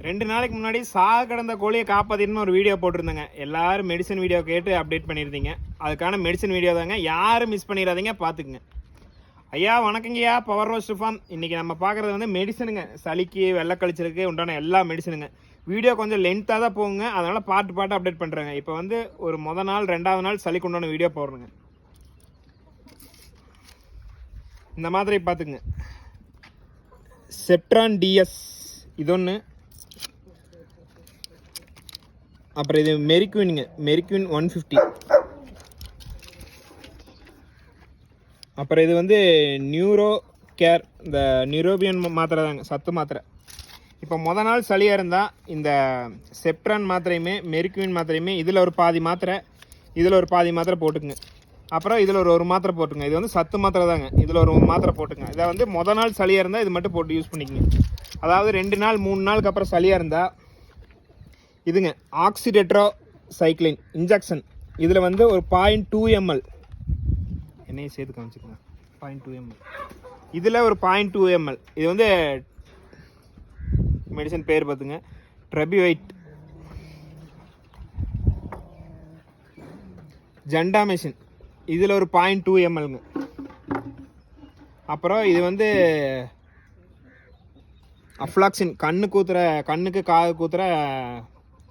2 நாளைக்கு முன்னாடி சாக கிடந்த கோழியை காப்பாற்றின்னு ஒரு வீடியோ போட்டிருந்தேங்க. எல்லாரும் மெடிசன் வீடியோ கேட்டு அப்டேட் பண்ணியிருந்தீங்க. அதுக்கான மெடிசன் வீடியோ தாங்க, யாரும் மிஸ் பண்ணிடாதீங்க, பார்த்துக்குங்க. ஐயா வணக்கங்கய்யா, பவர் ரோஸ்ட் ஃபார்ம். இன்றைக்கி நம்ம பார்க்குறது வந்து மெடிசனுங்க. சளிக்கு வெள்ளைக்கழிச்சலுக்கு உண்டான எல்லா மெடிசனுங்க. வீடியோ கொஞ்சம் லென்த்தாக தான் போகுங்க, அதனால் பாட்டு அப்டேட் பண்ணுறேங்க. இப்போ வந்து ஒரு மொதல் நாள் 2வது நாள் சளிக்கு உண்டான வீடியோ போடுறேங்க. இந்த மாதிரி பார்த்துக்குங்க. செப்ட்ரான் டிஎஸ் இது ஒன்று, அப்புறம் இது மெரிக்வினுங்க, மெரிக்வின் 150. அப்புறம் இது வந்து நியூரோ கேர், இந்த நியூரோபியன் மாத்திரை தாங்க, சத்து மாத்திரை. இப்போ மொதல் நாள் சளியாக இருந்தால் இந்த செப்ட்ரான் மாத்திரையுமே மெரிக்வின் மாத்திரையுமே இதில் ஒரு பாதி மாத்திரை, இதில் ஒரு பாதி மாத்திரை போட்டுக்குங்க. அப்புறம் இதில் ஒரு மாத்திரை போட்டுங்க. இது வந்து சத்து மாத்திரை தாங்க, இதில் ஒரு மாத்திரை போட்டுங்க. இதை வந்து மொதல் நாள் சளியாக இருந்தால் இது மட்டும் போட்டு யூஸ் பண்ணிக்கங்க. அதாவது 2 நாள் 3 நாளுக்கு அப்புறம் சளியாக இருந்தால் இதுங்க ஆக்சிடெட்ரோ சைக்ளின் இன்ஜெக்ஷன். இதில் வந்து ஒரு 0.2 ml என்னையும் சேர்த்து காமிச்சுக்கோங்க. 0.2 ml இதில் ஒரு 0.2 ml. இது வந்து மெடிசன் பேர் பார்த்துங்க, ட்ரெபிவைட். ஜெண்டாமெசின் இதில் ஒரு 0.2 mlங்க. அப்புறம் இது வந்து அஃப்ளாக்சின், கண்ணுக்கு காது கூத்துற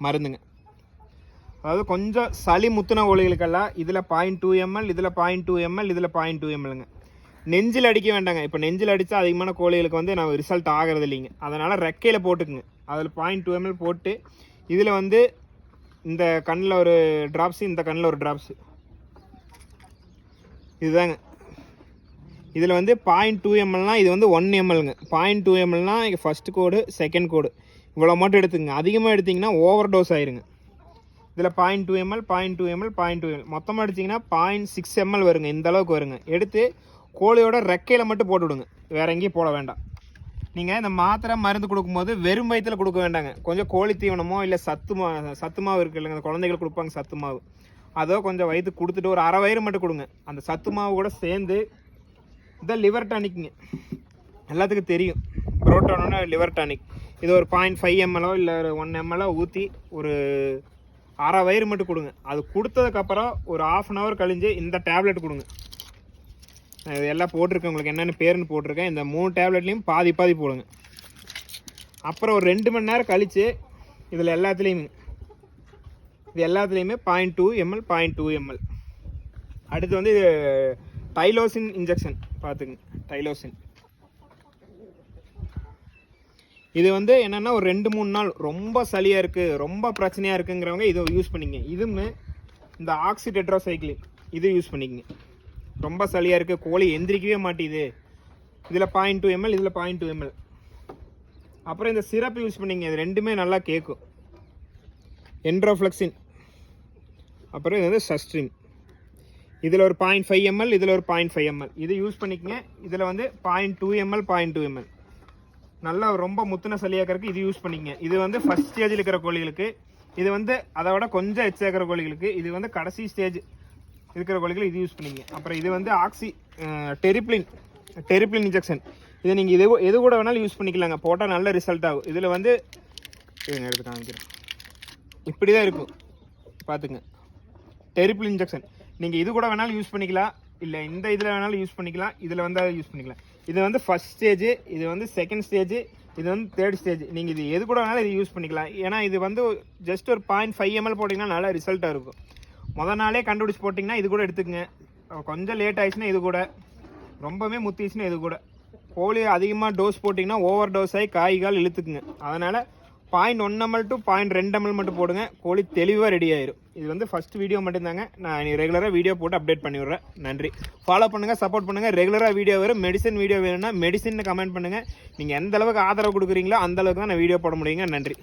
மருந்துங்க. அதாவது கொஞ்சம் சளி முத்துன கோழிகளுக்கெல்லாம் இதில் 0.2 ml, இதில் 0.2 ml, இதில் 0.2 mlங்க. நெஞ்சில் அடிக்க வேண்டாங்க. இப்போ நெஞ்சில் அடித்தா அதிகமான கோழிகளுக்கு வந்து நான் ரிசல்ட் ஆகிறது இல்லைங்க. அதனால் ரெக்கையில் போட்டுக்குங்க. அதில் 0.2 ml போட்டு இதில் வந்து இந்த கண்ணில் ஒரு ட்ராப்ஸு, இந்த கண்ணில் ஒரு ட்ராப்ஸு, இதுதாங்க. இதில் வந்து 0.2 mlனால் இது வந்து 1 mlங்க. 0.2 mlனால் இங்கே ஃபஸ்ட்டு கோடு, செகண்ட் கோடு, இவ்வளோ மட்டும் எடுத்துங்க. அதிகமாக எடுத்திங்கன்னா ஓவர் டோஸ் ஆயிருங்க. இதில் 0.2 ml, 0.2 ml, 0.2 ml மொத்தமாக எடுத்திங்கன்னா 0.6 ml வருங்க. இந்த அளவுக்கு வருங்க. எடுத்து கோழியோட ரெக்கையில் மட்டும் போட்டு விடுங்க, வேறு எங்கேயும் போட வேண்டாம். நீங்கள் இந்த மாத்திரை மருந்து கொடுக்கும்போது வெறும் வயிற்றில் கொடுக்க வேண்டாங்க. கொஞ்சம் கோழி தீவனமோ இல்லை சத்து மாவு இருக்குது இல்லைங்க, அந்த குழந்தைகள் கொடுப்பாங்க சத்து மாவு, அதோ கொஞ்சம் வயிற்றுக்கு கொடுத்துட்டு ஒரு அரை வயிறு மட்டும் கொடுங்க. அந்த சத்து மாவு கூட சேர்ந்து இதான் லிவர் டானிக்குங்க, எல்லாத்துக்கும் தெரியும். புரோட்டானோட லிவர் டானிக். இது ஒரு 0.5 ml இல்லை 1 ml ஊற்றி ஒரு அரை வயிறு மட்டும் கொடுங்க. அது கொடுத்ததுக்கப்புறம் ஒரு 1/2 hour கழிஞ்சு இந்த டேப்லெட் கொடுங்க. இது எல்லாம் போட்டிருக்கேன், உங்களுக்கு என்னென்ன பேருன்னு போட்டிருக்கேன். இந்த 3 டேப்லெட்லேயும் பாதி போடுங்க. அப்புறம் ஒரு 2 மணி நேரம் கழித்து இதில் எல்லாத்துலேயுமே 0.2 ml, 0.2 ml. அடுத்து வந்து இது டைலோசின் இன்ஜெக்ஷன் பார்த்துங்க. டைலோசின் இது வந்து என்னென்னா ஒரு 2-3 நாள் ரொம்ப சளியாக இருக்குது, ரொம்ப பிரச்சனையாக இருக்குங்கிறவங்க இதை யூஸ் பண்ணிங்க. இதுவுமே இந்த ஆக்சிடெட்ரோசைக்ளின் இது யூஸ் பண்ணிக்கங்க. ரொம்ப சளியாக இருக்குது, கோழி எந்திரிக்கவே மாட்டேது, இதில் 0.2 ml, இதில் 0.2 ml. அப்புறம் இந்த சிரப் யூஸ் பண்ணிங்க. இது ரெண்டுமே நல்லா கேட்கும். என்ட்ரோஃப்ளெக்சின், அப்புறம் இது வந்து சஸ்ட்ரீம். இதில் ஒரு 0.5 ml, இதில் ஒரு 0.5 ml இது யூஸ் பண்ணிக்கங்க. இதில் வந்து 0.2 ml, 0.2 ml நல்லா ரொம்ப முத்துன சளியாக்கிறதுக்கு இது யூஸ் பண்ணிக்கங்க. இது வந்து ஃபஸ்ட் ஸ்டேஜில் இருக்கிற கோழிகளுக்கு, இது வந்து அதை விட கொஞ்சம் எச்சா இருக்கிற கோழிகளுக்கு, இது வந்து கடைசி ஸ்டேஜ் இருக்கிற கோழிகள் இது யூஸ் பண்ணிங்க. அப்புறம் இது வந்து டெரிப்ளின் இன்ஜெக்ஷன். இதை நீங்கள் எது கூட வேணாலும் யூஸ் பண்ணிக்கலாங்க, போட்டால் நல்ல ரிசல்ட் ஆகும். இதில் வந்து இதுங்க எடுத்து காமிக்கிறேன், இப்படி தான் இருக்கும் பார்த்துங்க. டெரிப்ளின் இன்ஜெக்ஷன் நீங்கள் இது கூட வேணாலும் யூஸ் பண்ணிக்கலாம், இல்லை இந்த இதில் வேணாலும் யூஸ் பண்ணிக்கலாம், இதில் வந்து அதை யூஸ் பண்ணிக்கலாம். இது வந்து ஃபஸ்ட் ஸ்டேஜ், இது வந்து செகண்ட் ஸ்டேஜ், இது வந்து தேர்ட் ஸ்டேஜ். நீங்கள் இது எது கூட வேணாலும் இது யூஸ் பண்ணிக்கலாம். ஏன்னா இது வந்து ஜஸ்ட் ஒரு 0.5 ml போட்டிங்கன்னா நல்லா ரிசல்ட்டாக இருக்கும். மொதல் நாளே கண்டுபிடிச்சி போட்டிங்கன்னா இது கூட எடுத்துக்கங்க. கொஞ்சம் லேட் ஆகிடுச்சுன்னா இது கூட, ரொம்பவே முத்திச்சுன்னா இது கூட. கோழி அதிகமாக டோஸ் போட்டிங்கன்னா ஓவர் டோஸ் ஆகி காய்கால் இழுத்துக்குங்க. அதனால் 0.1 ml to 0.2 ml மட்டும் போடுங்க, கோழி தெளிவாக ரெடி ஆயிரும். இது வந்து ஃபஸ்ட் வீடியோ மட்டும்தாங்க, நான் ரெகுலராக வீடியோ போட்டு அப்டேட் பண்ணி விட்றேன். நன்றி. ஃபாலோ பண்ணுங்கள், சப்போர்ட் பண்ணுங்கள். ரெகுலராக வீடியோ வரும். மெடிசன் வீடியோ வேணும்னா மெடிசன் கமெண்ட் பண்ணுங்கள். நீங்கள் எந்த அளவுக்கு ஆதரவு கொடுக்குறீங்களோ அந்த அளவுக்கு தான் நான் வீடியோ போட முடியுங்க. நன்றி.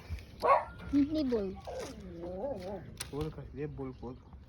போதும்.